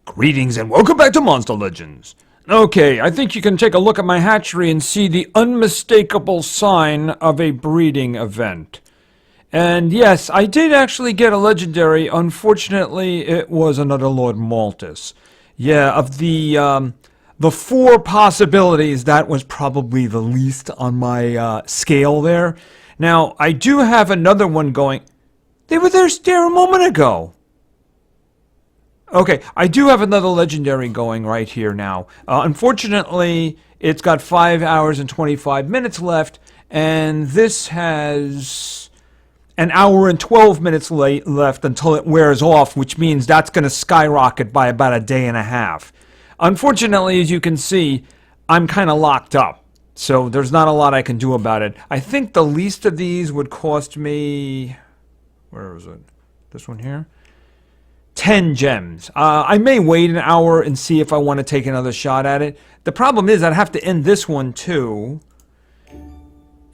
Greetings and welcome back to Monster Legends. Okay, I think you can take a look at my hatchery and see the unmistakable sign of a breeding event. And yes, I did actually get a legendary. Unfortunately, it was another Lord Maltus. Yeah, of the four possibilities, that was probably the least on my scale there. Now, I do have another one going. They were there a moment ago. Okay, I do have another legendary going right here now. Unfortunately, it's got 5 hours and 25 minutes left, and this has an hour and 12 minutes left until it wears off, which means that's going to skyrocket by about a day and a half. Unfortunately, as you can see, I'm kind of locked up, so there's not a lot I can do about it. I think the least of these would cost me... Where is it? This one here? 10 gems. I may wait an hour and see if I want to take another shot at it. The problem is I'd have to end this one too.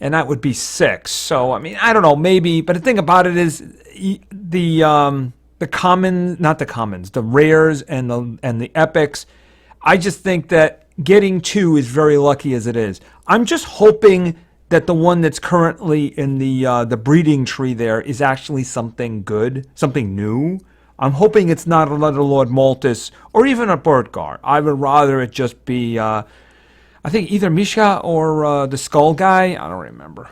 And that would be 6. So, I mean, I don't know, maybe. But the thing about it is the common, not the commons, the rares and the epics. I just think that getting 2 is very lucky as it is. I'm just hoping that the one that's currently in the breeding tree there is actually something good, something new. I'm hoping it's not another Lord Maltus or even a Burtgar. I would rather it just be, I think either Misha or the Skull guy. I don't remember.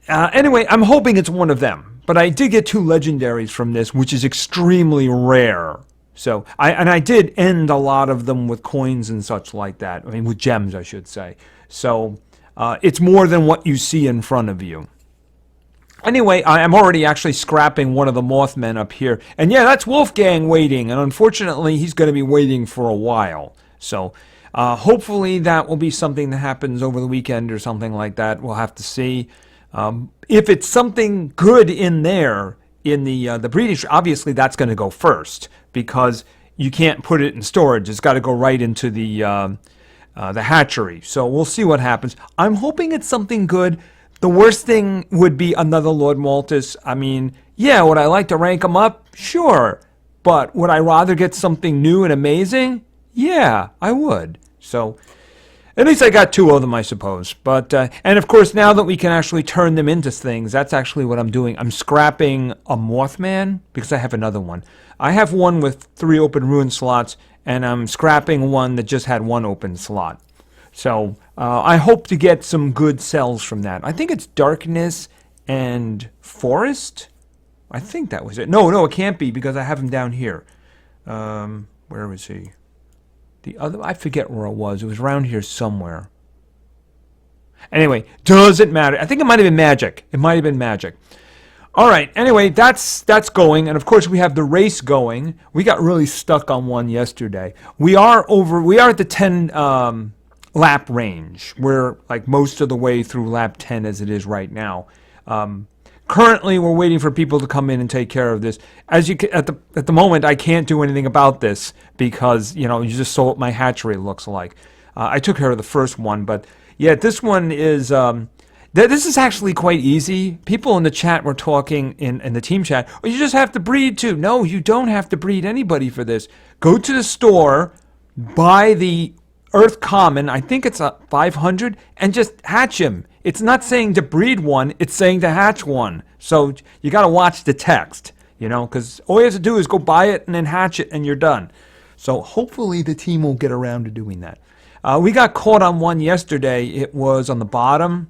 Anyway, I'm hoping it's one of them. But I did get 2 legendaries from this, which is extremely rare. So, I did end a lot of them with coins and such like that. I mean, with gems, I should say. So, it's more than what you see in front of you. Anyway, I'm already actually scrapping one of the Mothmen up here. And yeah, that's Wolfgang waiting. And unfortunately, he's going to be waiting for a while. So, hopefully that will be something that happens over the weekend or something like that. We'll have to see. If it's something good in there, in the breeding tree, obviously that's going to go first. Because you can't put it in storage. It's got to go right into the hatchery. So, we'll see what happens. I'm hoping it's something good. The worst thing would be another Lord Maltus. I mean, yeah, would I like to rank him up? Sure. But would I rather get something new and amazing? Yeah, I would. So, at least I got 2 of them, I suppose. But, and of course, now that we can actually turn them into things, that's actually what I'm doing. I'm scrapping a Mothman, because I have another one. I have one with 3 open rune slots, and I'm scrapping one that just had 1 open slot. So, I hope to get some good sells from that. I think it's Darkness and Forest. I think that was it. No, it can't be because I have him down here. Where was he? The other, I forget where it was. It was around here somewhere. Anyway, doesn't matter. I think it might have been Magic. It might have been Magic. All right. Anyway, that's going, and of course we have the race going. We got really stuck on one yesterday. We are at the 10 lap range. We're like most of the way through lap 10 as it is right now. Currently, we're waiting for people to come in and take care of this. As you can, at the moment, I can't do anything about this because you just saw what my hatchery looks like. I took care of the first one, but yeah, this one is. This is actually quite easy. People in the chat were talking in the team chat. Oh, you just have to breed too. No, you don't have to breed anybody for this. Go to the store, buy the Earth Common, I think it's a 500, and just hatch him. It's not saying to breed one, it's saying to hatch one. So you got to watch the text, because all you have to do is go buy it and then hatch it and you're done. So hopefully the team will get around to doing that. We got caught on one yesterday. It was on the bottom.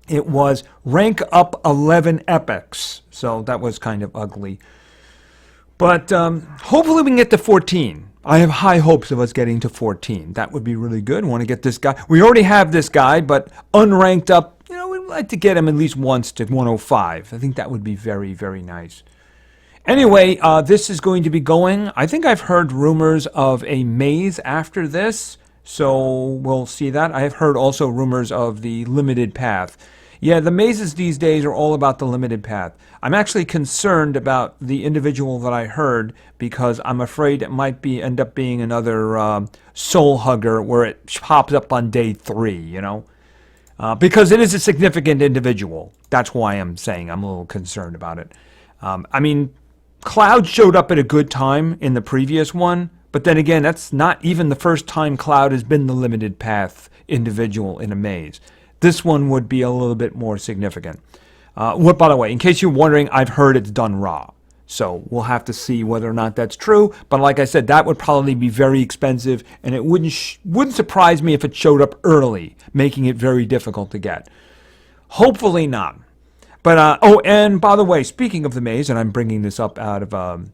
It was rank up 11 epics. So that was kind of ugly. But hopefully we can get to 14. I have high hopes of us getting to 14. That would be really good. Want to get this guy. We already have this guy, but unranked up, we'd like to get him at least once to 105. I think that would be very, very nice. Anyway, this is going to be going. I think I've heard rumors of a maze after this, so we'll see that. I have heard also rumors of the limited path. Yeah, the mazes these days are all about the limited path. I'm actually concerned about the individual that I heard because I'm afraid it might end up being another soul hugger where it pops up on day 3, because it is a significant individual. That's why I'm saying I'm a little concerned about it. I mean, Cloud showed up at a good time in the previous one, But then again, that's not even the first time Cloud has been the limited path individual in a maze. This one would be a little bit more significant. By the way, in case you're wondering, I've heard it's done raw. So we'll have to see whether or not that's true. But like I said, that would probably be very expensive, and it wouldn't surprise me if it showed up early, making it very difficult to get. Hopefully not. But and by the way, speaking of the maze, and I'm bringing this up out of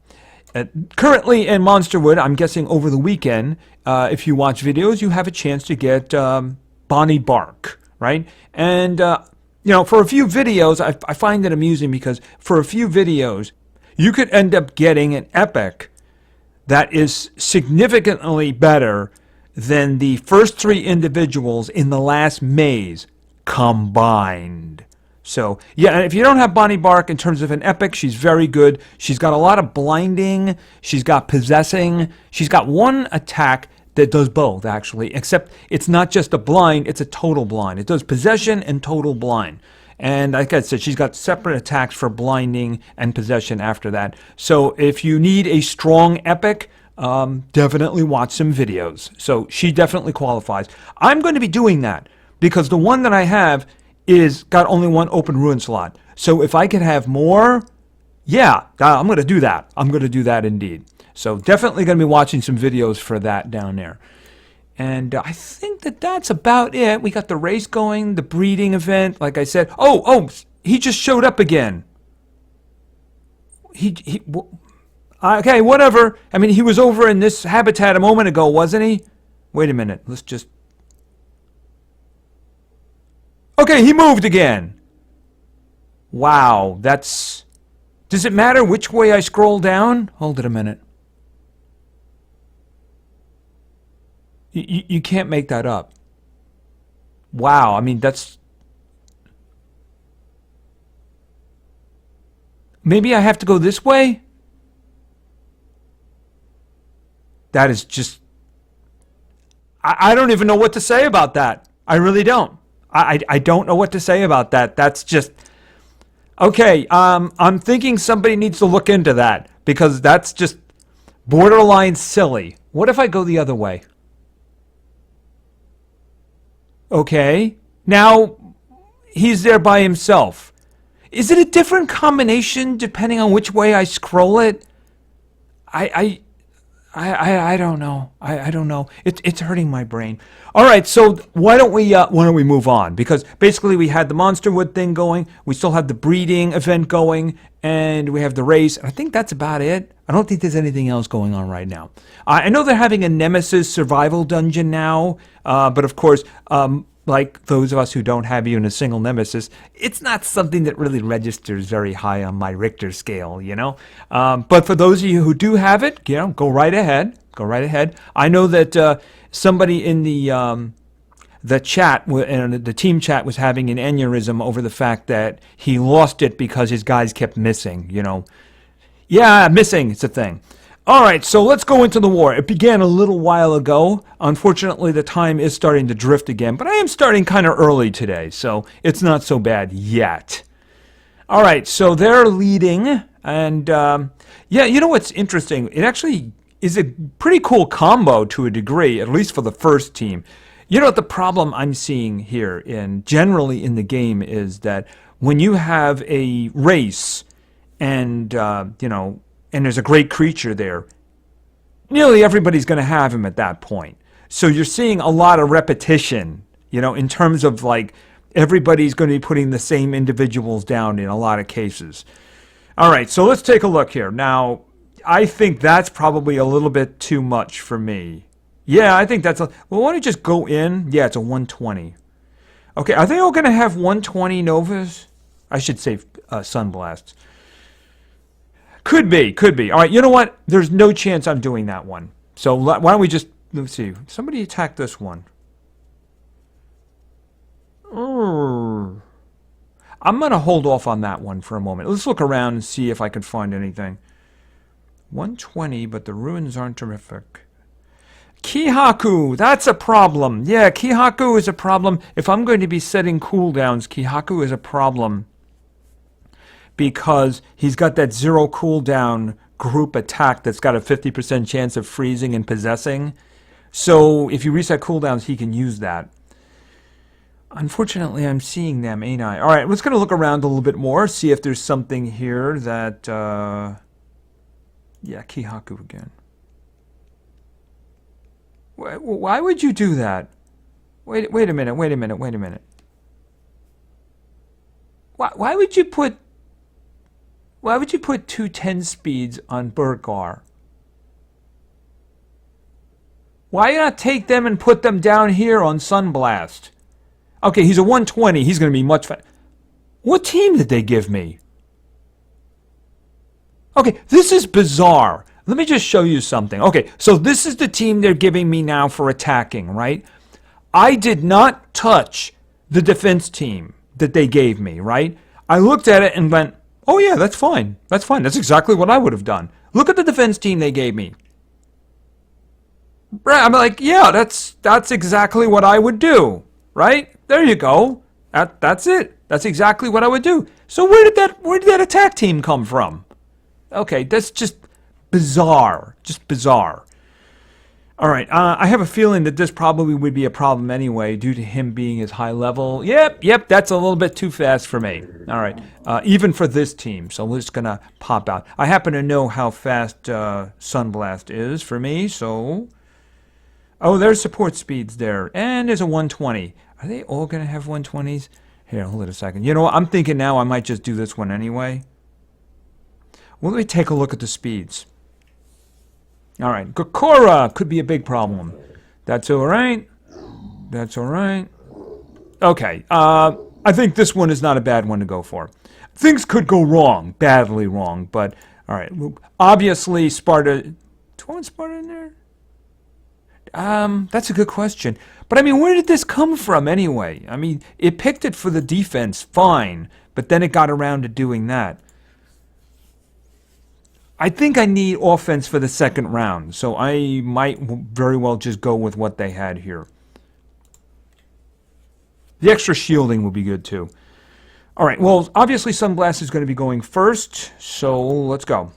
currently in Monsterwood, I'm guessing over the weekend, if you watch videos, you have a chance to get Bonnie Bark, right? And for a few videos, I find it amusing because for a few videos, you could end up getting an epic that is significantly better than the first 3 individuals in the last maze combined. So, yeah, and if you don't have Bonnie Bark in terms of an epic, she's very good. She's got a lot of blinding. She's got possessing. She's got one attack that does both, actually, except it's not just a blind, it's a total blind. It does possession and total blind. And like I said, she's got separate attacks for blinding and possession after that. So if you need a strong epic, definitely watch some videos. So she definitely qualifies. I'm going to be doing that because the one that I have is got only one open ruin slot. So if I could have more, yeah, I'm going to do that. I'm going to do that indeed. So definitely going to be watching some videos for that down there. And I think that's about it. We got the race going, the breeding event, like I said. Oh, he just showed up again. Okay, whatever. I mean, he was over in this habitat a moment ago, wasn't he? Wait a minute. Let's just... Okay, he moved again. Wow, that's... Does it matter which way I scroll down? Hold it a minute. You can't make that up. Wow, I mean, that's... Maybe I have to go this way? That is just... I don't even know what to say about that. I really don't. I don't know what to say about that. That's just... Okay, I'm thinking somebody needs to look into that because that's just borderline silly. What if I go the other way? Okay, now he's there by himself. Is it a different combination depending on which way I scroll it? I don't know. I don't know. It's hurting my brain. All right, so why don't we move on? Because basically we had the Monsterwood thing going, we still have the breeding event going, and we have the race. I think that's about it. I don't think there's anything else going on right now. I know they're having a Nemesis survival dungeon now, but of course, like those of us who don't have even a single Nemesis, it's not something that really registers very high on my Richter scale, you know? But for those of you who do have it, you know, go right ahead. Go right ahead. I know that somebody in the chat, and the team chat, was having an aneurysm over the fact that he lost it because his guys kept missing, you know? Yeah, missing, it's a thing. All right, so let's go into the war. It began a little while ago. Unfortunately, the time is starting to drift again, but I am starting kind of early today, so it's not so bad yet. All right, so they're leading, and yeah, you know what's interesting? It actually is a pretty cool combo to a degree, at least for the first team. You know what the problem I'm seeing here generally in the game is that when you have a race and, you know, and there's a great creature there, nearly everybody's going to have him at that point. So you're seeing a lot of repetition, you know, in terms of like everybody's going to be putting the same individuals down in a lot of cases. All right, so let's take a look here. Now, I think that's probably a little bit too much for me. Yeah, I think that's a... Well, why don't you just go in? Yeah, it's a 120. Okay, I think we're going to have 120 Novas. I should say Sunblasts. Could be, could be. All right, you know what? There's no chance I'm doing that one. So why don't we just... Let's see. Somebody attack this one. I'm going to hold off on that one for a moment. Let's look around and see if I can find anything. 120, but the ruins aren't terrific. Kihaku, that's a problem. Yeah, Kihaku is a problem. If I'm going to be setting cooldowns, Kihaku is a problem. Because he's got that 0 cooldown group attack that's got a 50% chance of freezing and possessing. So if you reset cooldowns, he can use that. Unfortunately, I'm seeing them, ain't I? All right, let's going to look around a little bit more, see if there's something here that... yeah, Kihaku again. Why would you do that? Wait a minute. Why would you put 2 10 speeds on Burgar? Why not take them and put them down here on Sunblast? Okay, he's a 120. He's going to be much faster. What team did they give me? Okay, this is bizarre. Let me just show you something. Okay, so this is the team they're giving me now for attacking, right? I did not touch the defense team that they gave me, right? I looked at it and went, oh yeah, that's fine. That's fine. That's exactly what I would have done. Look at the defense team they gave me. Right, I'm like, yeah, that's exactly what I would do, right? There you go. That's it. That's exactly what I would do. So where did that attack team come from? Okay, that's just bizarre. Just bizarre. All right, I have a feeling that this probably would be a problem anyway due to him being as high level. Yep, that's a little bit too fast for me. All right, even for this team, so we're just going to pop out. I happen to know how fast Sunblast is for me, so... Oh, there's support speeds there, and there's a 120. Are they all going to have 120s? Here, hold it a second. You know what, I'm thinking now I might just do this one anyway. Well, let me take a look at the speeds. All right, Gokora could be a big problem. That's all right. That's all right. Okay, I think this one is not a bad one to go for. Things could go wrong, badly wrong, but all right. Obviously, Sparta... Do I want Sparta in there? That's a good question. But I mean, where did this come from anyway? I mean, it picked it for the defense, fine, but then it got around to doing that. I think I need offense for the second round, so I might very well just go with what they had here. The extra shielding will be good too. All right, well, obviously Sunblast is going to be going first, so let's go.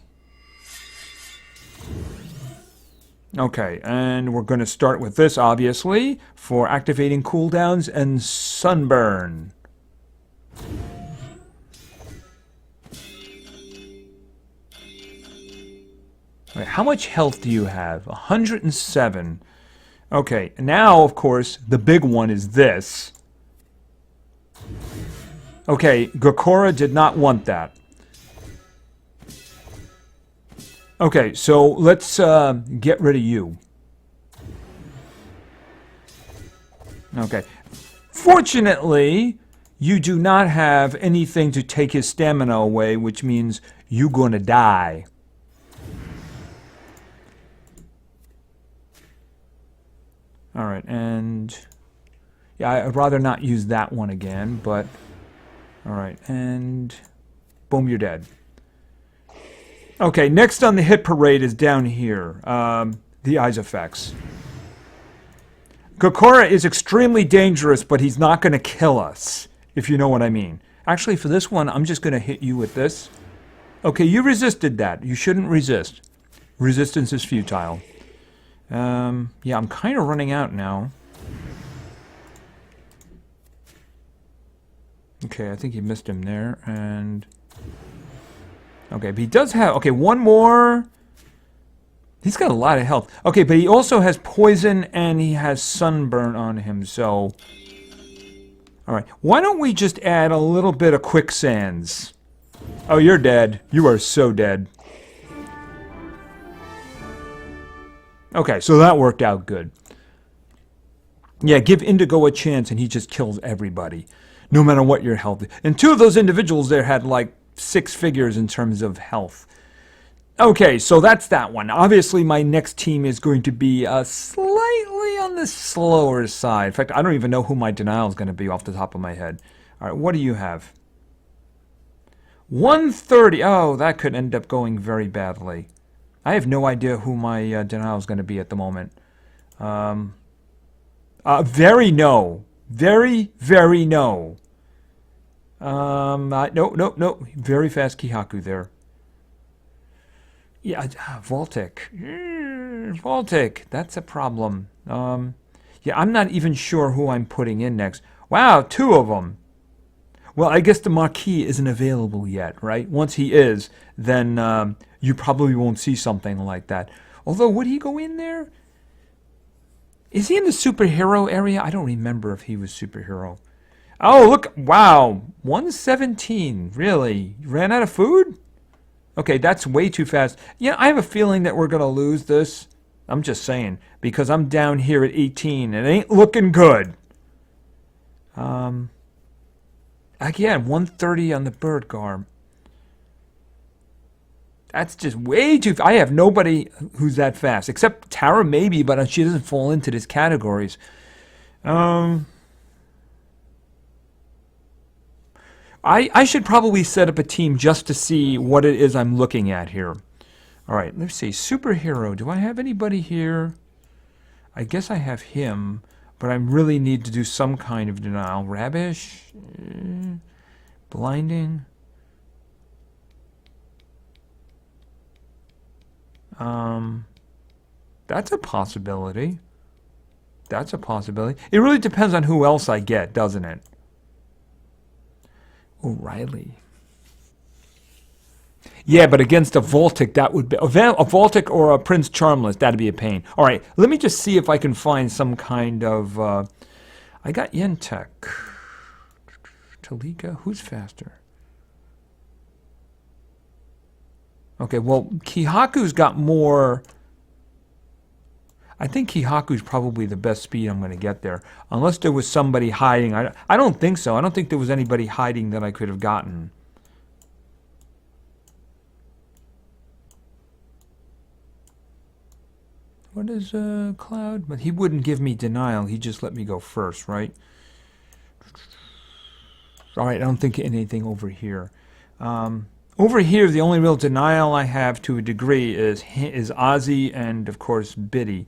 Okay, and we're going to start with this, obviously, for activating cooldowns and Sunburn. Right, how much health do you have? 107. Okay, now, of course, the big one is this. Okay, Gokora did not want that. Okay, so let's get rid of you. Okay. Fortunately, you do not have anything to take his stamina away, which means you're going to die. All right, and yeah, I'd rather not use that one again, but all right, and boom, you're dead. Okay, next on the hit parade is down here, the Eyes effects. Gokora is extremely dangerous, but he's not going to kill us, if you know what I mean. Actually, for this one, I'm just going to hit you with this. Okay, you resisted that. You shouldn't resist. Resistance is futile. Yeah, I'm kind of running out now. Okay, I think you missed him there, and... Okay, but he does have... Okay, one more. He's got a lot of health. Okay, but he also has poison, and he has sunburn on him, so... Alright, why don't we just add a little bit of quicksands? Oh, you're dead. You are so dead. Okay, so that worked out good. Yeah, give Indigo a chance and he just kills everybody. No matter what your health is. And two of those individuals there had like 6 figures in terms of health. Okay, so that's that one. Obviously, my next team is going to be slightly on the slower side. In fact, I don't even know who my denial is going to be off the top of my head. All right, what do you have? 130. Oh, that could end up going very badly. I have no idea who my denial is going to be at the moment. Very no. Very, very no. No. Very fast Kihaku there. Yeah, Voltic. Voltic, that's a problem. Yeah, I'm not even sure who I'm putting in next. Wow, two of them. Well, I guess the Marquis isn't available yet, right? Once he is, then you probably won't see something like that. Although, would he go in there? Is he in the superhero area? I don't remember if he was superhero. Oh, look. Wow. 117. Really? You ran out of food? Okay, that's way too fast. Yeah, I have a feeling that we're going to lose this. I'm just saying. Because I'm down here at 18. It ain't looking good. Again, 130 on the bird garb. That's just way too I have nobody who's that fast. Except Tara maybe, but she doesn't fall into these categories. I should probably set up a team just to see what it is I'm looking at here. All right, let's see. Superhero. Do I have anybody here? I guess I have him, but I really need to do some kind of denial. Rabish? Blinding? That's a possibility. That's a possibility. It really depends on who else I get, doesn't it? O'Reilly. Yeah, but against a Voltic, that would be a Voltic or a Prince Charmless. That'd be a pain. All right, let me just see if I can find some kind of. I got Yentek, Talika. Who's faster? Okay, well, Kihaku's got more. I think Kihaku's probably the best speed I'm going to get there. Unless there was somebody hiding. I don't think so. I don't think there was anybody hiding that I could have gotten. What is Cloud? But he wouldn't give me denial. He just let me go first, right? All right, I don't think anything over here. Over here, the only real denial I have to a degree is Ozzy and, of course, Biddy.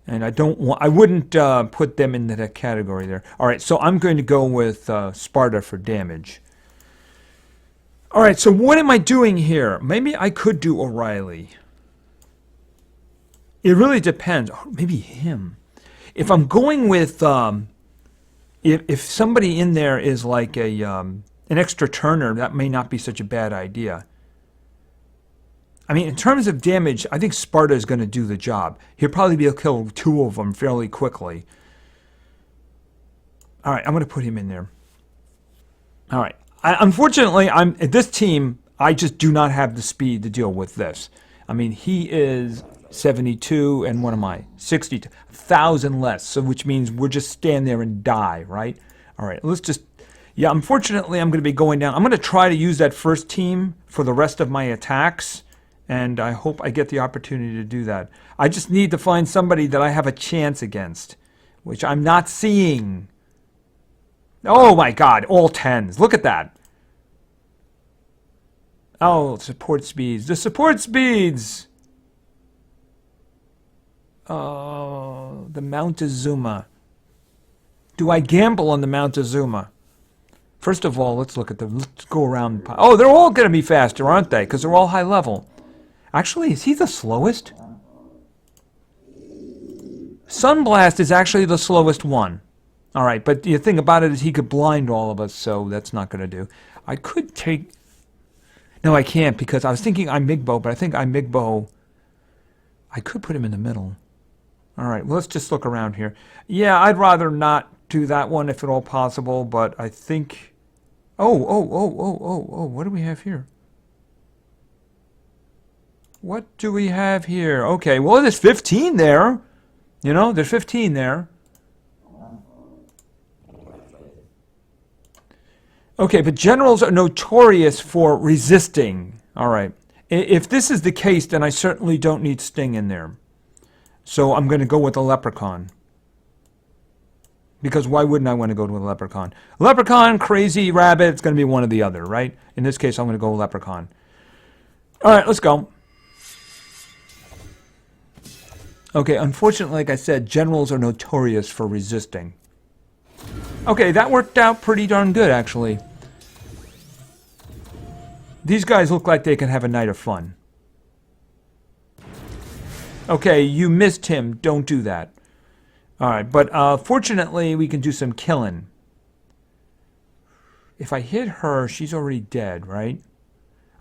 And I wouldn't put them into that category there. All right, so I'm going to go with Sparta for damage. All right, so what am I doing here? Maybe I could do O'Reilly. It really depends. Oh, maybe him. If I'm going with, if somebody in there is like an extra turner, that may not be such a bad idea. I mean, in terms of damage, I think Sparta is going to do the job. He'll probably be able to kill two of them fairly quickly. All right, I'm going to put him in there. All right. Unfortunately, at this team, I just do not have the speed to deal with this. I mean, he is 72, and what am I? 62. 1,000 less, so which means we're just stand there and die, right? All right, let's just... Yeah, unfortunately, I'm going to be going down. I'm going to try to use that first team for the rest of my attacks. And I hope I get the opportunity to do that. I just need to find somebody that I have a chance against, which I'm not seeing. Oh my God, all 10s. Look at that. Oh, support speeds. The support speeds. Oh, the Montezuma. Do I gamble on the Montezuma? First of all, let's look at them. Let's go around. Oh, they're all going to be faster, aren't they? Because they're all high level. Actually, is he the slowest? Sunblast is actually the slowest one. All right, but the thing about it is he could blind all of us, so that's not going to do. I could take... No, I can't, because I was thinking Imigbo, but I think Imigbo... I could put him in the middle. All right, well, let's just look around here. Yeah, I'd rather not do that one if at all possible, but I think... Oh, what do we have here? What do we have here? Okay, well, there's 15 there. You know, there's 15 there. Okay, but generals are notorious for resisting. All right. If this is the case, then I certainly don't need Sting in there. So I'm going to go with a Leprechaun. Because why wouldn't I want to go to a Leprechaun? Leprechaun, Crazy Rabbit, it's going to be one or the other, right? In this case, I'm going to go Leprechaun. All right, let's go. Okay, unfortunately, like I said, generals are notorious for resisting. Okay, that worked out pretty darn good, actually. These guys look like they can have a night of fun. Okay, you missed him. Don't do that. All right, but fortunately, we can do some killing. If I hit her, she's already dead, right?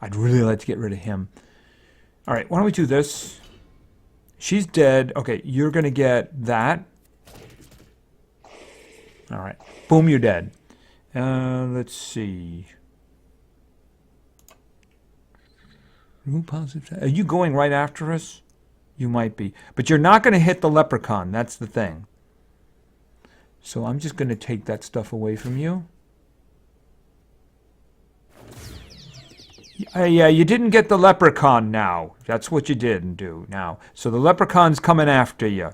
I'd really like to get rid of him. All right, why don't we do this? She's dead. Okay, you're going to get that. All right. Boom, you're dead. Let's see. Are you going right after us? You might be. But you're not going to hit the leprechaun. That's the thing. So I'm just going to take that stuff away from you. Yeah, you didn't get the leprechaun now. That's what you didn't do now. So the leprechaun's coming after you.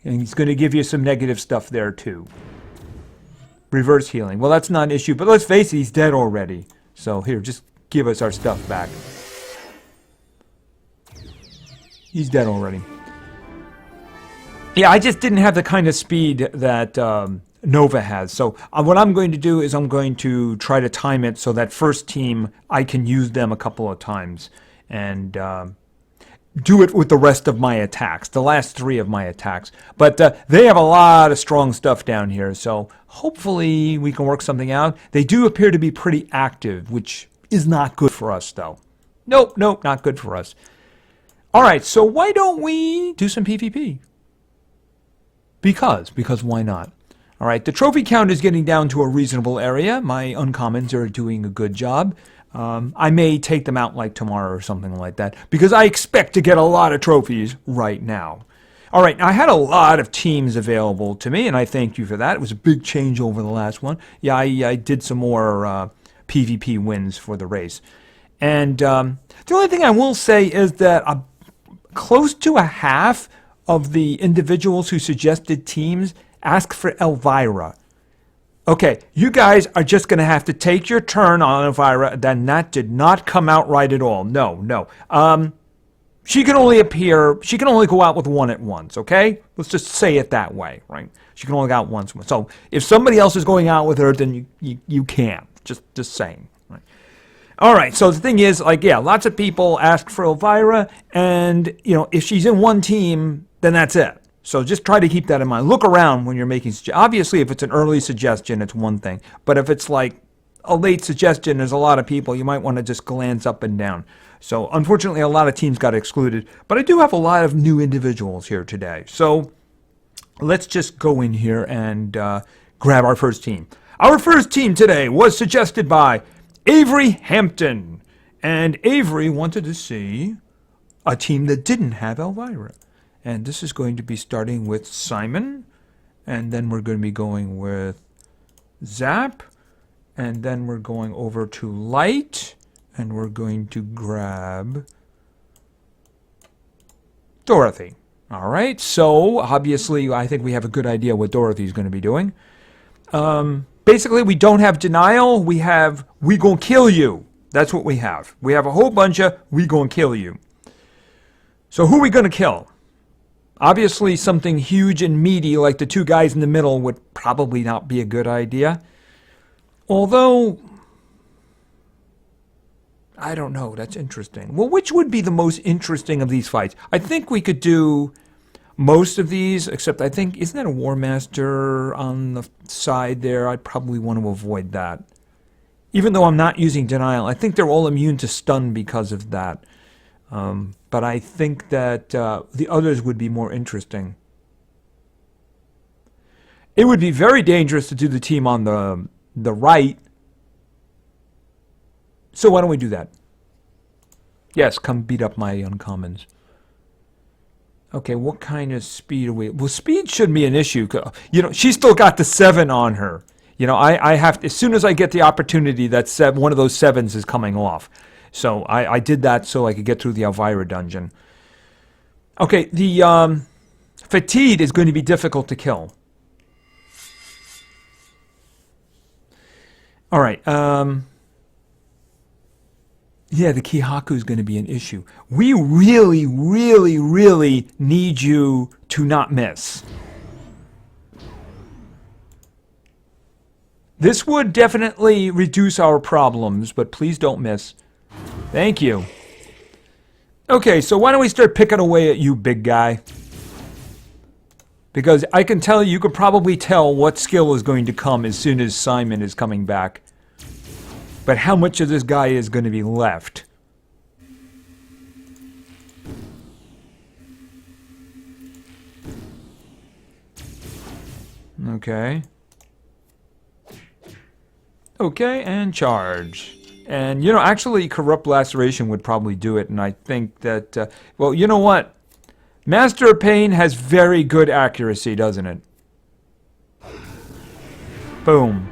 And he's going to give you some negative stuff there too. Reverse healing. Well, that's not an issue. But let's face it, he's dead already. So here, just give us our stuff back. He's dead already. Yeah, I just didn't have the kind of speed that Nova has. So what I'm going to do is I'm going to try to time it so that first team, I can use them a couple of times. And do it with the rest of my attacks, the last 3 of my attacks. But they have a lot of strong stuff down here. So hopefully we can work something out. They do appear to be pretty active, which is not good for us, though. Nope, not good for us. All right, so why don't we do some PvP? Because why not? All right, the trophy count is getting down to a reasonable area. My uncommons are doing a good job. I may take them out like tomorrow or something like that because I expect to get a lot of trophies right now. All right, I had a lot of teams available to me, and I thank you for that. It was a big change over the last one. Yeah, I did some more PvP wins for the race. And the only thing I will say is that close to a half of the individuals who suggested teams ask for Elvira. Okay, you guys are just going to have to take your turn on Elvira. Then that did not come out right at all. No. She can only appear, she can only go out with one at once, okay? Let's just say it that way, right? She can only go out once. So if somebody else is going out with her, then you can't. Just saying. Right? All right, so the thing is, like, yeah, lots of people ask for Elvira, and, you know, if she's in one team, then that's it. So just try to keep that in mind. Look around when you're making suggestions. Obviously, if it's an early suggestion, it's one thing. But if it's like a late suggestion, there's a lot of people, you might want to just glance up and down. So unfortunately, a lot of teams got excluded. But I do have a lot of new individuals here today. So let's just go in here and grab our first team. Our first team today was suggested by Avery Hampton. And Avery wanted to see a team that didn't have Elvira. And this is going to be starting with Simon. And then we're going to be going with Zap. And then we're going over to Light. And we're going to grab Dorothy. All right. So obviously, I think we have a good idea what Dorothy's going to be doing. Basically, we don't have denial. We have, we gonna kill you. That's what we have. We have a whole bunch of, we gonna kill you. So who are we gonna kill? Obviously, something huge and meaty like the 2 guys in the middle would probably not be a good idea. Although, I don't know. That's interesting. Well, which would be the most interesting of these fights? I think we could do most of these, except I think, isn't that a War Master on the side there? I'd probably want to avoid that. Even though I'm not using denial, I think they're all immune to stun because of that. But I think that the others would be more interesting. It would be very dangerous to do the team on the right. So why don't we do that? Yes, come beat up my uncommons. Okay, what kind of speed are we? Well, speed shouldn't be an issue. You know, she's still got the 7 on her. You know, I have to, as soon as I get the opportunity, that one of those 7s is coming off. So I did that so I could get through the Elvira dungeon. Okay, the Fatigued is going to be difficult to kill. All right. Yeah, the Kihaku is going to be an issue. We really, really, really need you to not miss. This would definitely reduce our problems, but please don't miss. Thank you. Okay, so why don't we start picking away at you, big guy? Because I can tell you could probably tell what skill is going to come as soon as Simon is coming back. But how much of this guy is going to be left? Okay. Okay, and charge. And, you know, actually, Corrupt Laceration would probably do it, and I think that, well, you know what? Master of Pain has very good accuracy, doesn't it? Boom.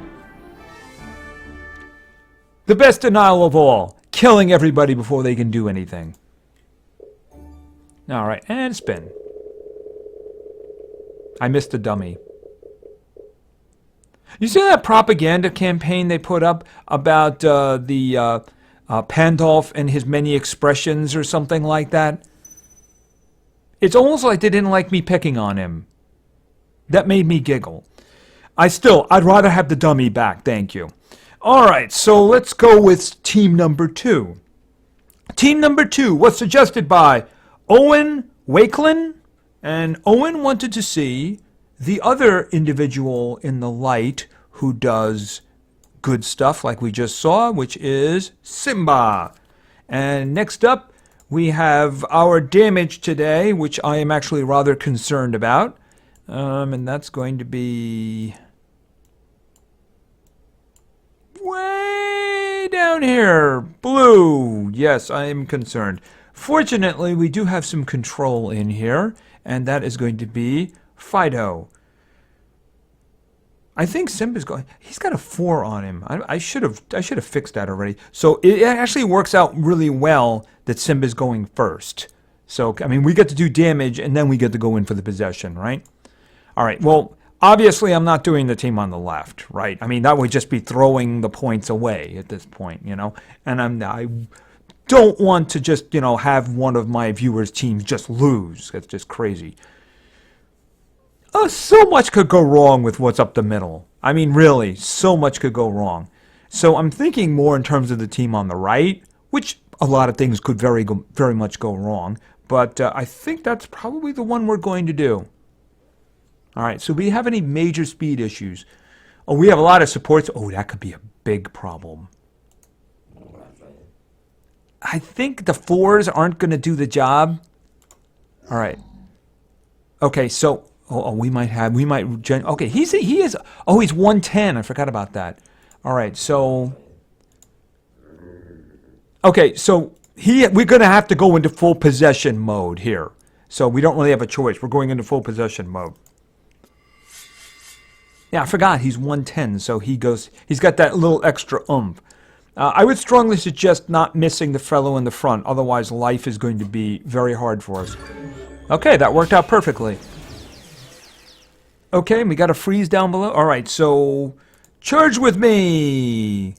The best denial of all. Killing everybody before they can do anything. Alright, and spin. I missed the dummy. You see that propaganda campaign they put up about Pandolf and his many expressions or something like that? It's almost like they didn't like me picking on him. That made me giggle. I'd rather have the dummy back, thank you. Alright, so let's go with team number 2. Team number 2 was suggested by Owen Wakelin, and Owen wanted to see the other individual in the light who does good stuff like we just saw, which is Simba. And next up, we have our damage today, which I am actually rather concerned about. And that's going to be way down here. Blue. Yes, I am concerned. Fortunately, we do have some control in here, and that is going to be Fido. I think Simba's going. He's got a 4 on him. I should have fixed that already. So it actually works out really well that Simba's going first. So I mean, we get to do damage, and then we get to go in for the possession, right? All right. Well, obviously, I'm not doing the team on the left, right? I mean, that would just be throwing the points away at this point, you know. And I don't want to just, you know, have one of my viewers' teams just lose. That's just crazy. So much could go wrong with what's up the middle. I mean, really, so much could go wrong. So I'm thinking more in terms of the team on the right, which a lot of things could very much go wrong. But I think that's probably the one we're going to do. All right, so we have any major speed issues? Oh, we have a lot of supports. Oh, that could be a big problem. I think the 4s aren't going to do the job. All right. Okay, so we might. Okay, he is. Oh, he's 110. I forgot about that. All right, so. Okay, so we're going to have to go into full possession mode here. So we don't really have a choice. We're going into full possession mode. Yeah, I forgot he's 110, so he's got that little extra oomph. I would strongly suggest not missing the fellow in the front, otherwise life is going to be very hard for us. Okay, that worked out perfectly. Okay, we got a freeze down below. All right, so charge with me.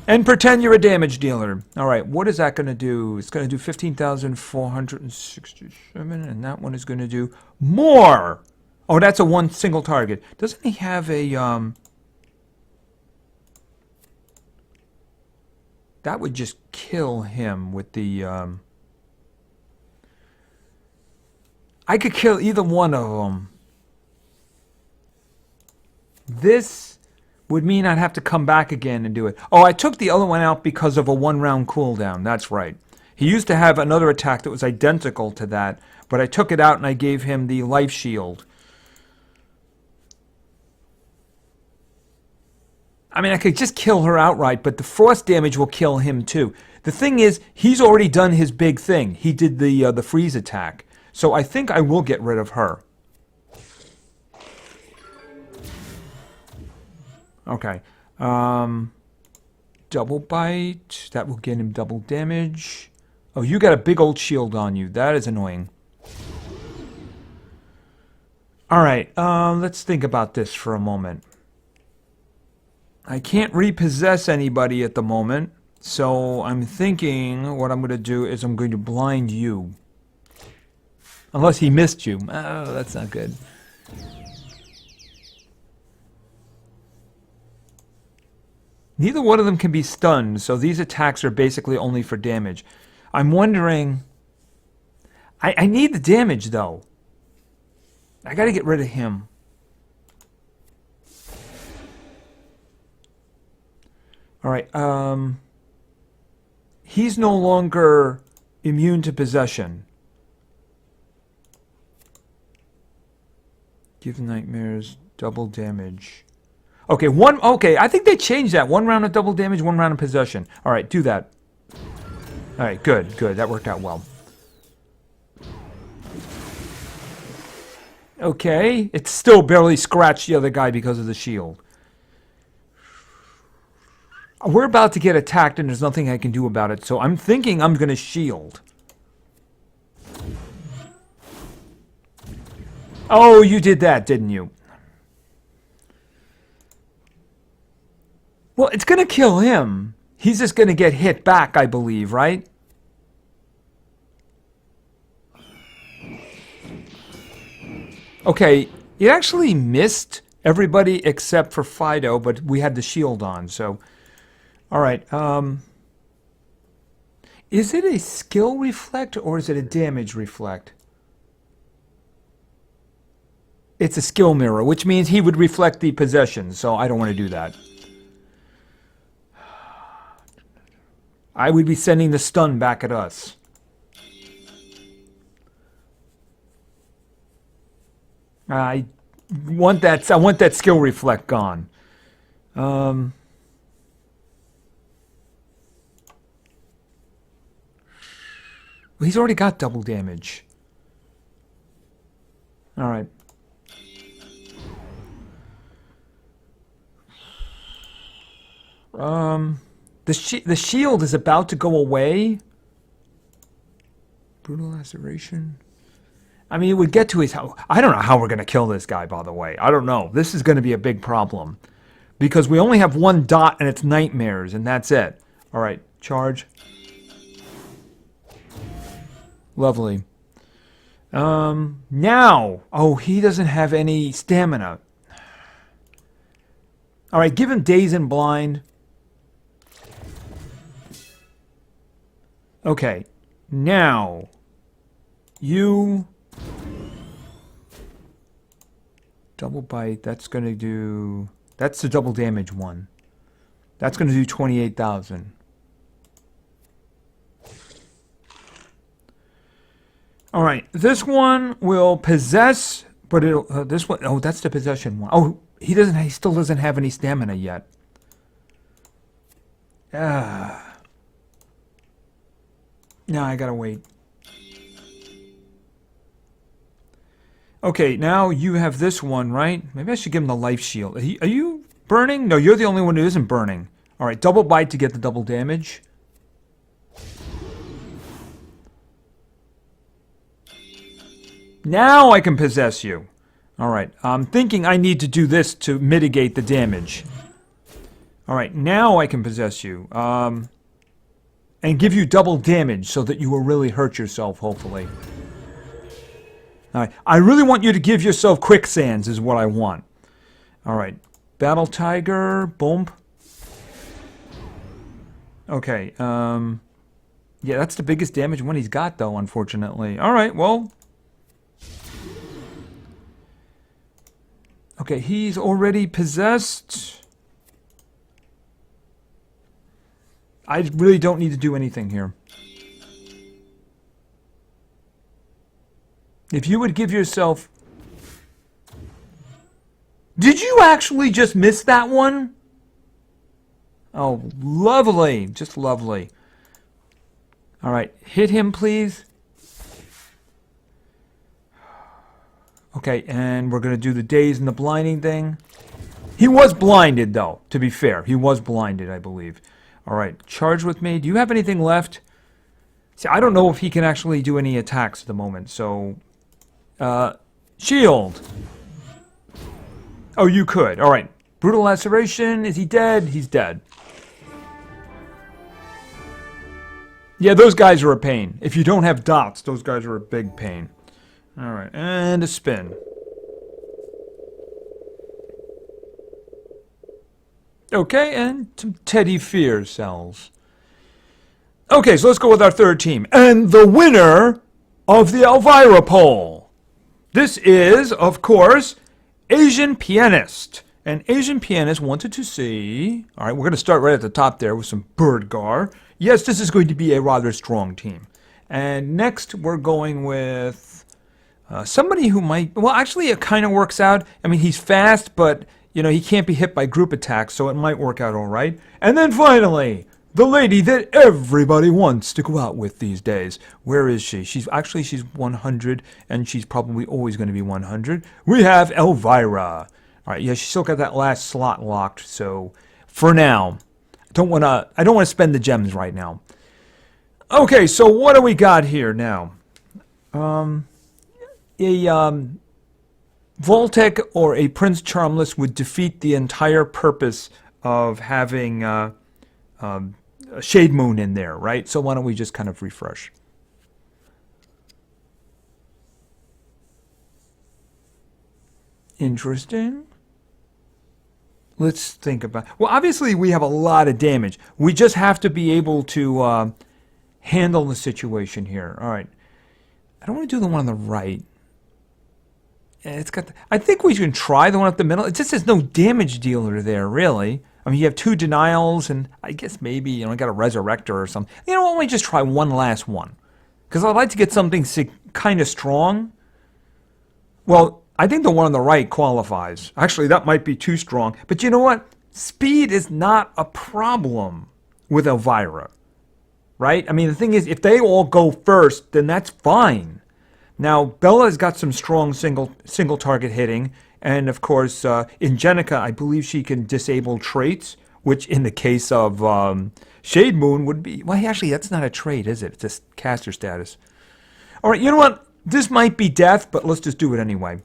And pretend you're a damage dealer. All right, what is that going to do? It's going to do 15,467, and that one is going to do more. Oh, that's a one single target. Doesn't he have a, that would just kill him with the, I could kill either one of them. This would mean I'd have to come back again and do it. Oh, I took the other one out because of a 1-round cooldown. That's right. He used to have another attack that was identical to that, but I took it out and I gave him the life shield. I mean, I could just kill her outright, but the frost damage will kill him too. The thing is, he's already done his big thing. He did the freeze attack. So I think I will get rid of her. Okay. Double bite. That will get him double damage. Oh, you got a big old shield on you. That is annoying. Alright, let's think about this for a moment. I can't repossess anybody at the moment, so I'm thinking what I'm going to do is I'm going to blind you. Unless he missed you. Oh, that's not good. Neither one of them can be stunned, so these attacks are basically only for damage. I'm wondering... I need the damage, though. I gotta get rid of him. Alright, he's no longer immune to possession. Give nightmares double damage. Okay, okay, I think they changed that. 1 round of double damage, 1 round of possession. Alright, do that. Alright, good. That worked out well. Okay, it still barely scratched the other guy because of the shield. We're about to get attacked and there's nothing I can do about it, so I'm thinking I'm going to shield. Oh, you did that, didn't you? Well, it's going to kill him. He's just going to get hit back, I believe, right? Okay, it actually missed everybody except for Fido, but we had the shield on, so... Alright, is it a skill reflect or is it a damage reflect? It's a skill mirror, which means he would reflect the possession, so I don't want to do that. I would be sending the stun back at us. I want that skill reflect gone. He's already got double damage. All right. The shield is about to go away. Brutal laceration. I mean, it would get to his house. I don't know how we're going to kill this guy, by the way. I don't know. This is going to be a big problem. Because we only have 1 dot and it's nightmares, and that's it. All right, charge. Lovely. Now. Oh, he doesn't have any stamina. All right, give him Daze and Blind. Okay. Now. You... Double bite, that's going to do... That's the double damage one. That's going to do 28,000. All right, this one will possess, but it'll... this one... Oh, that's the possession one. Oh, he still doesn't have any stamina yet. Now I gotta wait. Okay, now you have this one, right? Maybe I should give him the life shield. Are you burning? No, you're the only one who isn't burning. All right, double bite to get the double damage. Now I can possess you. All right, I'm thinking I need to do this to mitigate the damage. All right, now I can possess you. And give you double damage so that you will really hurt yourself, hopefully. All right, I really want you to give yourself quicksands is what I want. All right, Battle Tiger, boom. Okay, yeah, that's the biggest damage one he's got, though, unfortunately. All right, well. Okay, he's already possessed. I really don't need to do anything here. If you would give yourself... Did you actually just miss that one? Oh, lovely. Just lovely. All right, hit him, please. Okay, and we're going to do the daze and the blinding thing. He was blinded, though, to be fair. He was blinded, I believe. All right, charge with me. Do you have anything left? See, I don't know if he can actually do any attacks at the moment, so... shield. Oh, you could. All right. Brutal laceration. Is he dead? He's dead. Yeah, those guys are a pain. If you don't have dots, those guys are a big pain. All right, and a spin. Okay, and some Teddy Fear cells. Okay, so let's go with our third team. And the winner of the Elvira poll. This is, of course, Asian Pianist. And Asian Pianist wanted to see... All right, we're going to start right at the top there with some Birdgar. Yes, this is going to be a rather strong team. And next, we're going with somebody who might... Well, actually, it kind of works out. I mean, he's fast, but, you know, he can't be hit by group attacks, so it might work out all right. And then finally, the lady that everybody wants to go out with these days. Where is she? She's 100, and she's probably always going to be 100. We have Elvira. All right, yeah, she's still got that last slot locked, so for now, I don't want to spend the gems right now. Okay, so what do we got here now? Voltec or a Prince Charmless would defeat the entire purpose of having a Shade Moon in there, right? So why don't we just kind of refresh? Interesting. Let's think about... Well, obviously we have a lot of damage. We just have to be able to handle the situation here. All right. I don't want to do the one on the right. It's got... I think we can try the one up the middle. It just says no damage dealer there, really. I mean, you have 2 denials, and I guess maybe, you know, I got a Resurrector or something. You know, why don't we just try one last one? Because I'd like to get something kind of strong. Well, I think the one on the right qualifies. Actually, that might be too strong. But you know what? Speed is not a problem with Elvira. Right? I mean, the thing is, if they all go first, then that's fine. Now, Bella's got some strong single target hitting. And, of course, in Jenica, I believe she can disable traits, which in the case of Shade Moon would be... Well, actually, that's not a trait, is it? It's a caster status. All right, you know what? This might be death, but let's just do it anyway.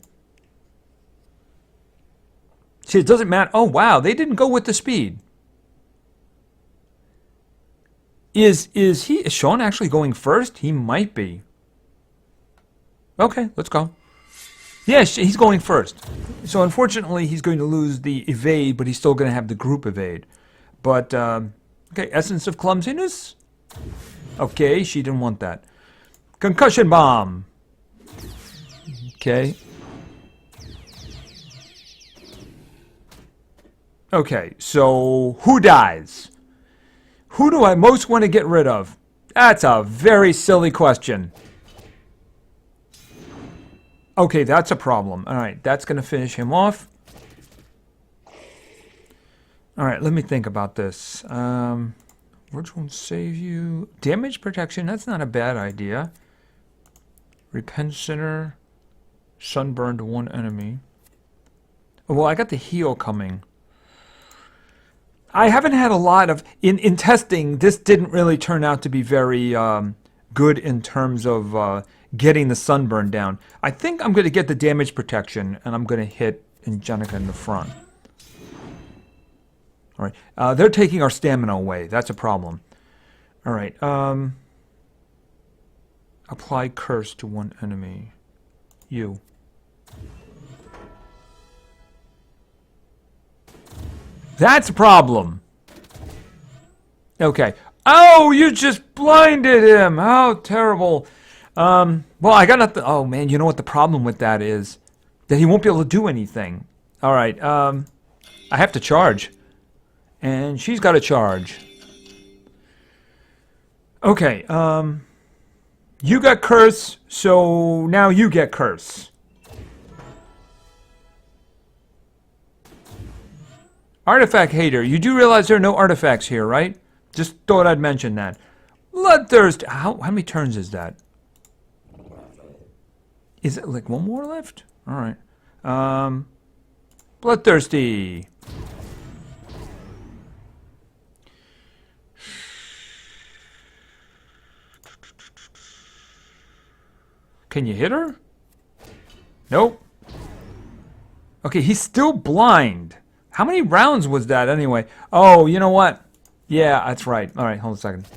See, it doesn't matter. Oh, wow, they didn't go with the speed. Is Sean actually going first? He might be. Okay, let's go. Yeah, he's going first. So unfortunately, he's going to lose the evade, but he's still going to have the group evade. But, okay, Essence of Clumsiness. Okay, she didn't want that. Concussion Bomb. Okay. Okay, so who dies? Who do I most want to get rid of? That's a very silly question. Okay, that's a problem. All right, that's going to finish him off. All right, let me think about this. Which one save you? Damage protection, that's not a bad idea. Repent Sinner. Sunburn to one enemy. Well, I got the heal coming. I haven't had a lot of... In testing, this didn't really turn out to be very good in terms of getting the sunburn down. I think I'm going to get the damage protection, and I'm going to hit Jenica in the front. All right. They're taking our stamina away. That's a problem. All right. Apply curse to one enemy. You. That's a problem. Okay. Oh, you just blinded him. How terrible. Well, I got nothing. Oh, man, you know what the problem with that is? That he won't be able to do anything. All right. I have to charge. And she's got to charge. Okay. You got curse, so now you get curse. Artifact hater. You do realize there are no artifacts here, right? Just thought I'd mention that. Bloodthirst. How many turns is that? Is it like one more left? All right. Bloodthirsty. Can you hit her? Nope. Okay, he's still blind. How many rounds was that anyway? Oh, you know what? Yeah, that's right. All right, hold on a second.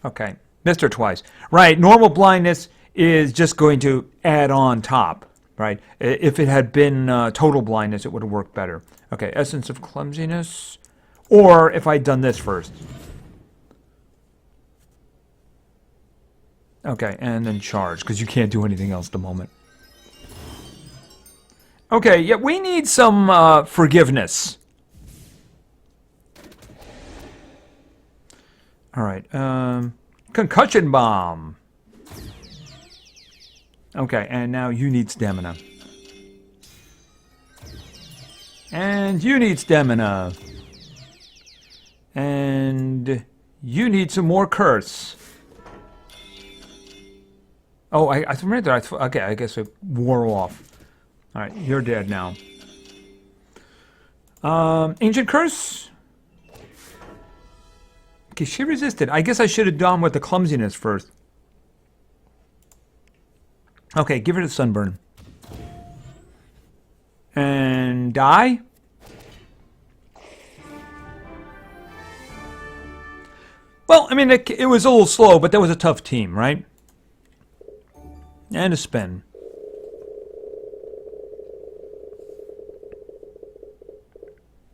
Okay, missed her twice. Right, normal blindness is just going to add on top, right? If it had been total blindness, it would have worked better. Okay, Essence of Clumsiness. Or if I'd done this first. Okay, and then charge, because you can't do anything else at the moment. Okay, yeah, we need some forgiveness. All right, concussion bomb. Okay, and now you need stamina. And you need stamina. And you need some more curse. Oh, I remember that. Okay, I guess it wore off. All right, you're dead now. Ancient curse. Okay, she resisted. I guess I should have done with the clumsiness first. Okay, give her the sunburn. And die. Well, I mean, it was a little slow, but that was a tough team, right? And a spin.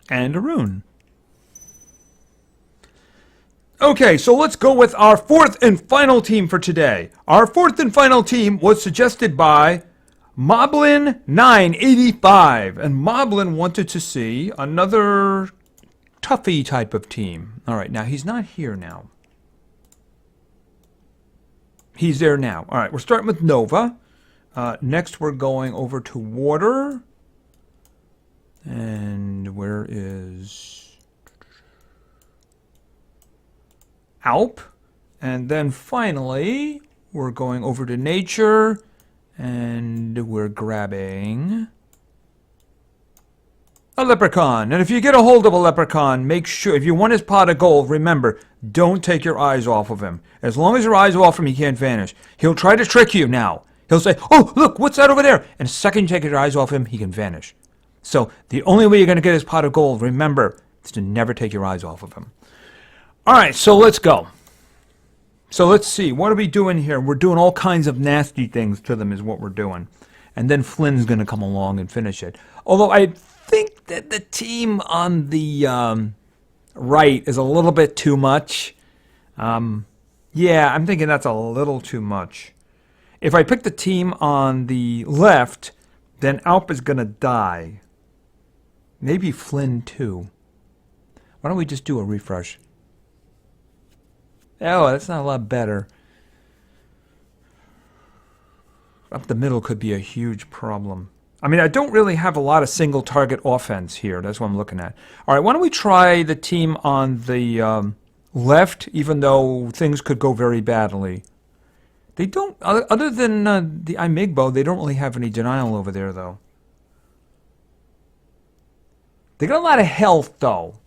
And a rune. Okay, so let's go with our fourth and final team for today. Our fourth and final team was suggested by Moblin985. And Moblin wanted to see another toughy type of team. All right, now he's not here now. He's there now. All right, we're starting with Nova. Next, we're going over to Water. And where is Alp? And then finally, we're going over to Nature. And we're grabbing a leprechaun. And if you get a hold of a leprechaun, make sure, if you want his pot of gold, remember, don't take your eyes off of him. As long as your eyes are off him, he can't vanish. He'll try to trick you now. He'll say, oh, look, what's that over there? And the second you take your eyes off him, he can vanish. So the only way you're going to get his pot of gold, remember, is to never take your eyes off of him. All right, so let's go. So let's see. What are we doing here? We're doing all kinds of nasty things to them is what we're doing. And then Flynn's going to come along and finish it. Although I think that the team on the right is a little bit too much. Yeah, I'm thinking that's a little too much. If I pick the team on the left, then Alp is going to die. Maybe Flynn too. Why don't we just do a refresh? Oh, that's not a lot better. Up the middle could be a huge problem. I mean, I don't really have a lot of single target offense here. That's what I'm looking at. All right, why don't we try the team on the left, even though things could go very badly. They don't, other than the Imigbo, they don't really have any denial over there, though. They got a lot of health, though.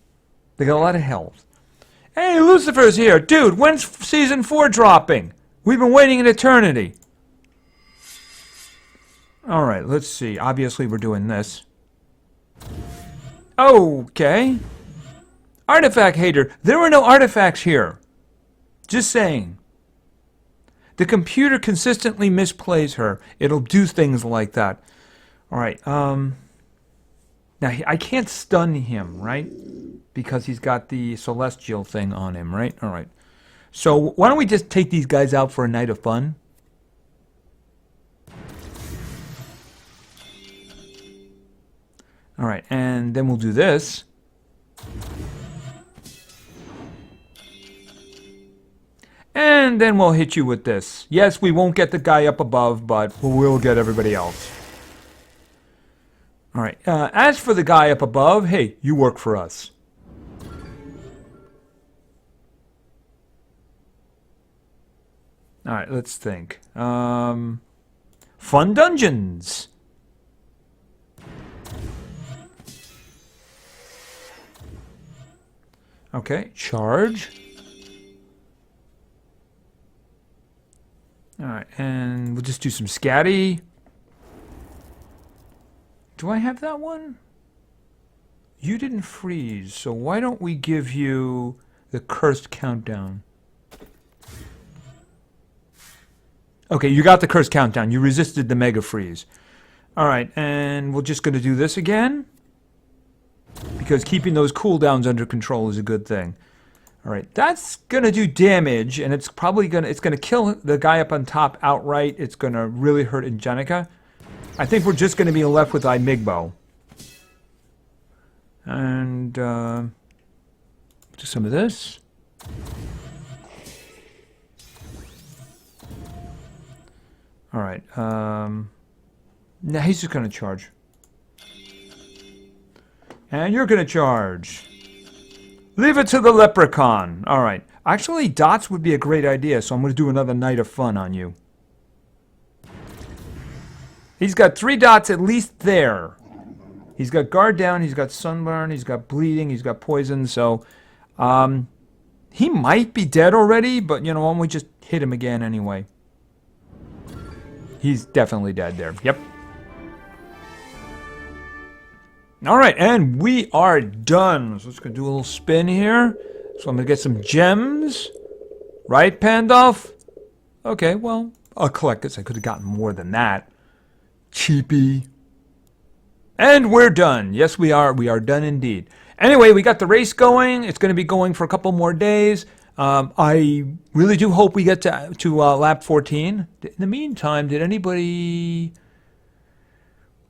They got a lot of health. Hey, Lucifer's here. Dude, when's Season 4 dropping? We've been waiting an eternity. All right, let's see. Obviously, we're doing this. Okay. Artifact hater. There are no artifacts here. Just saying. The computer consistently misplays her. It'll do things like that. All right. Now, I can't stun him, right? Because he's got the celestial thing on him, right? All right. So why don't we just take these guys out for a night of fun? All right, and then we'll do this. And then we'll hit you with this. Yes, we won't get the guy up above, but we'll get everybody else. All right, as for the guy up above, hey, you work for us. All right, let's think. Fun dungeons. Okay, charge. All right, and we'll just do some scatty. Do I have that one? You didn't freeze, so why don't we give you the cursed countdown? Okay, you got the cursed countdown. You resisted the mega freeze. All right, and we're just going to do this again. Because keeping those cooldowns under control is a good thing. All right, that's gonna do damage, and it's probably gonna kill the guy up on top outright. It's gonna really hurt Ingenica. I think we're just gonna be left with Imigbo. And do some of this. All right. Now he's just gonna charge. And you're gonna charge. Leave it to the leprechaun. All right. Actually, dots would be a great idea, so I'm going to do another night of fun on you. He's got 3 dots at least there. He's got guard down, he's got sunburn, he's got bleeding, he's got poison, so he might be dead already, but you know, why don't we just hit him again anyway? He's definitely dead there. Yep. All right, and we are done. So let's go do a little spin here. So I'm going to get some gems. Right, Pandolf? Okay, well, I'll collect this. I could have gotten more than that. Cheapy. And we're done. Yes, we are. We are done indeed. Anyway, we got the race going. It's going to be going for a couple more days. I really do hope we get to lap 14. In the meantime, did anybody...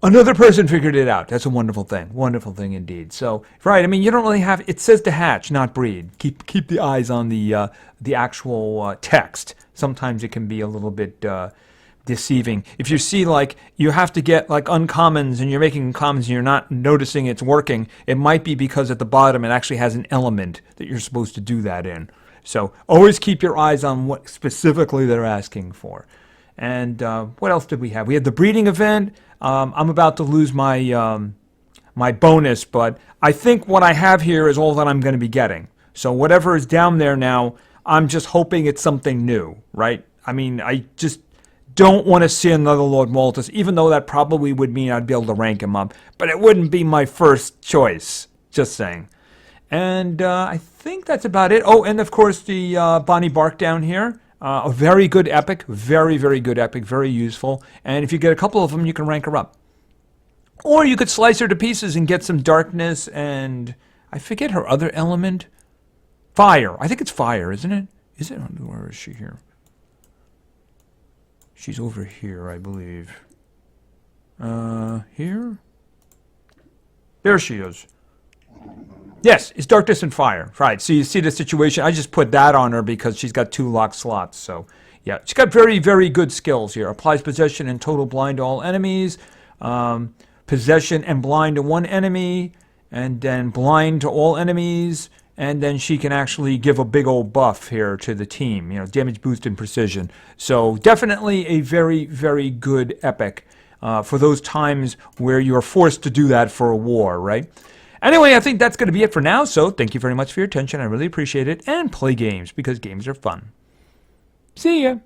Another person figured it out. That's a wonderful thing. Wonderful thing indeed. So, right, I mean, you don't really have... It says to hatch, not breed. Keep the eyes on the actual text. Sometimes it can be a little bit deceiving. If you see, like, you have to get, like, uncommons, and you're making uncommons and you're not noticing it's working, it might be because at the bottom it actually has an element that you're supposed to do that in. So, always keep your eyes on what specifically they're asking for. And what else did we have? We had the breeding event. I'm about to lose my my bonus, but I think what I have here is all that I'm going to be getting. So whatever is down there now, I'm just hoping it's something new, right? I mean, I just don't want to see another Lord Maltus, even though that probably would mean I'd be able to rank him up. But it wouldn't be my first choice, just saying. And I think that's about it. Oh, and of course the Bonnie Bark down here. A very good epic, very, very good epic, very useful. And if you get a couple of them, you can rank her up. Or you could slice her to pieces and get some darkness and... I forget her other element. Fire. I think it's fire, isn't it? Is it? Where is she here? She's over here, I believe. Here? There she is. Yes, it's darkness and fire. Right, so you see the situation. I just put that on her because she's got 2 locked slots. So, yeah, she's got very, very good skills here. Applies possession and total blind to all enemies. Possession and blind to one enemy. And then blind to all enemies. And then she can actually give a big old buff here to the team. You know, damage boost and precision. So, definitely a very, very good epic for those times where you're forced to do that for a war, right? Anyway, I think that's going to be it for now, so thank you very much for your attention. I really appreciate it, and play games, because games are fun. See ya!